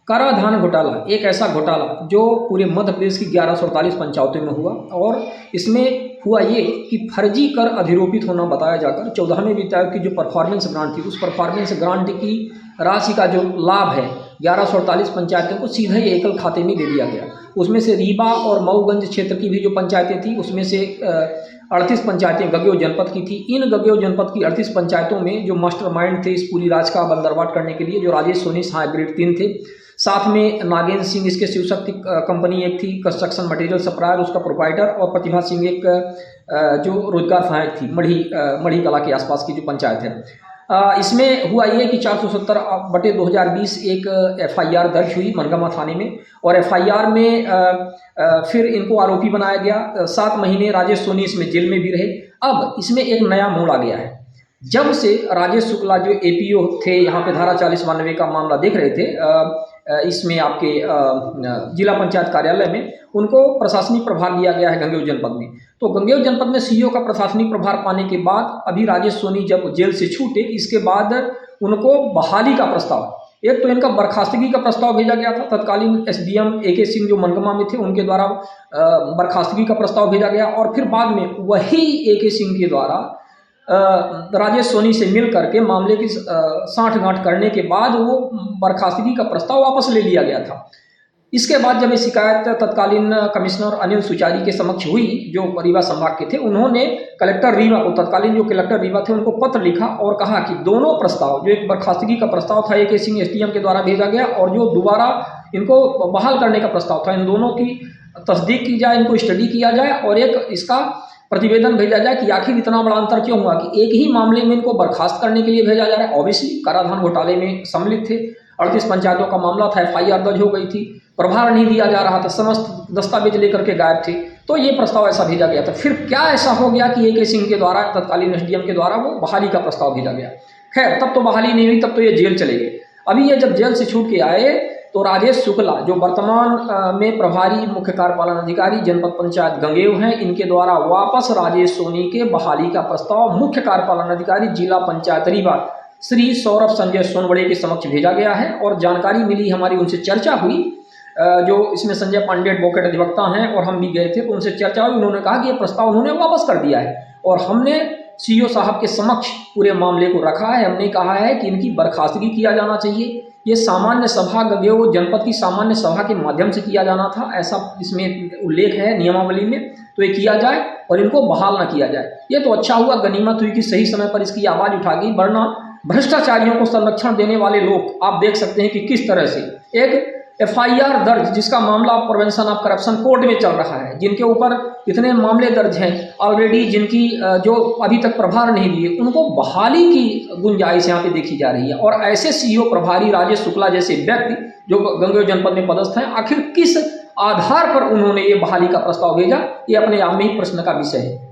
कराधान घोटाला एक ऐसा घोटाला जो पूरे मध्य प्रदेश की 1148 पंचायतों में हुआ और इसमें हुआ ये कि फर्जी कर अधिरोपित होना बताया जाकर 14वें वित्त आयोग की जो परफॉर्मेंस ग्रांट थी उस परफॉर्मेंस ग्रांट की राशि का जो लाभ है 1148 पंचायतों को सीधे एकल खाते में दे दिया गया। उसमें से रीवा और मऊगंज क्षेत्र की भी जो पंचायतें थी उसमें से 38 पंचायतें गगेव जनपद की थी। इन गगेव जनपद की 38 पंचायतों में जो मास्टरमाइंड थे इस पूरी राज का बंदरबाट करने के लिए जो राजेश सोनी सहायक ग्रेड 3 थे, साथ में नागेंद्र सिंह इसके शिव शक्ति कंपनी एक थी कंस्ट्रक्शन मटेरियल सप्लायर उसका प्रोप्राइटर, और प्रतिभा सिंह एक जो रोजगार सहायक थी मढ़ी कला के आसपास की जो पंचायत है। इसमें हुआ ये कि 470/2020 एक FIR दर्ज हुई मनगामा थाने में और FIR में फिर इनको आरोपी बनाया गया। 7 महीने राजेश सोनी इसमें जेल में भी रहे। अब इसमें एक नया मोड़ आ गया है। जब से राजेश शुक्ला जो APO थे यहाँ पे धारा 4092 का मामला देख रहे थे इसमें आपके जिला पंचायत कार्यालय में, उनको प्रशासनिक प्रभार दिया गया है गंगेव जनपद में। तो गंगेव जनपद में CO का प्रशासनिक प्रभार पाने के बाद अभी राजेश सोनी जब जेल से छूटे इसके बाद उनको बहाली का प्रस्ताव, एक तो इनका बर्खास्तगी का प्रस्ताव भेजा गया था। तत्कालीन SDM AK सिंह जो मनगमा में थे उनके द्वारा बर्खास्तगी का प्रस्ताव भेजा गया और फिर बाद में वही AK सिंह के द्वारा राजेश सोनी से मिल करके मामले की सांठगांठ करने के बाद वो बर्खास्तगी का प्रस्ताव वापस ले लिया गया था। इसके बाद जब ये शिकायत तत्कालीन कमिश्नर अनिल सुचारी के समक्ष हुई जो रीवा संभाग के थे, उन्होंने कलेक्टर रीवा को, तत्कालीन जो कलेक्टर रीवा थे उनको पत्र लिखा और कहा कि दोनों प्रस्ताव, जो एक बर्खास्तगी का प्रस्ताव था AK सिंह SDM के द्वारा भेजा गया और जो दोबारा इनको बहाल करने का प्रस्ताव था, इन दोनों की तस्दीक की जाए, इनको स्टडी किया जाए और एक इसका प्रतिवेदन भेजा जाए कि आखिर इतना बड़ा अंतर क्यों हुआ कि एक ही मामले में इनको बर्खास्त करने के लिए भेजा जा रहा है। ऑब्वियसली कराधान घोटाले में सम्मिलित थे, 38 पंचायतों का मामला था, FIR दर्ज हो गई थी, प्रभार नहीं दिया जा रहा था, समस्त दस्तावेज लेकर के गायब थे, तो ये प्रस्ताव ऐसा भेजा गया था। फिर क्या ऐसा हो गया कि AK सिंह के द्वारा, तत्कालीन SDM के द्वारा वो बहाली का प्रस्ताव भेजा गया। खैर तब तो बहाली नहीं हुई, तब तो ये जेल चले गए। अभी ये जब जेल से छूट के आए तो राजेश शुक्ला जो वर्तमान में प्रभारी मुख्य कार्यपालन अधिकारी जनपद पंचायत गंगेव हैं, इनके द्वारा वापस राजेश सोनी के बहाली का प्रस्ताव मुख्य कार्यपालन अधिकारी जिला पंचायत रीवा श्री सौरभ संजय सोनवड़े के समक्ष भेजा गया है। और जानकारी मिली, हमारी उनसे चर्चा हुई, जो इसमें संजय पांडे एडवोकेट अधिवक्ता हैं और हम भी गए थे तो उनसे चर्चा हुई। उन्होंने कहा कि ये प्रस्ताव उन्होंने वापस कर दिया है और हमने CO साहब के समक्ष पूरे मामले को रखा है। हमने कहा है कि इनकी बर्खास्तगी किया जाना चाहिए, ये सामान्य सभा गंगेव जनपद की सामान्य सभा के माध्यम से किया जाना था, ऐसा इसमें उल्लेख है नियमावली में, तो ये किया जाए और इनको बहाल ना किया जाए। ये तो अच्छा हुआ, गनीमत हुई कि सही समय पर इसकी आवाज़ उठा गई, वरना भ्रष्टाचारियों को संरक्षण देने वाले लोग आप देख सकते हैं कि किस तरह से एक FIR दर्ज, जिसका मामला प्रिवेंशन ऑफ करप्शन कोर्ट में चल रहा है, जिनके ऊपर इतने मामले दर्ज हैं ऑलरेडी, जिनकी जो अभी तक प्रभार नहीं दिए, उनको बहाली की गुंजाइश यहाँ पे देखी जा रही है। और ऐसे CO प्रभारी राजेश शुक्ला जैसे व्यक्ति जो गंगेव जनपद में पदस्थ हैं, आखिर किस आधार पर उन्होंने ये बहाली का प्रस्ताव भेजा, ये अपने आप में ही प्रश्न का विषय है।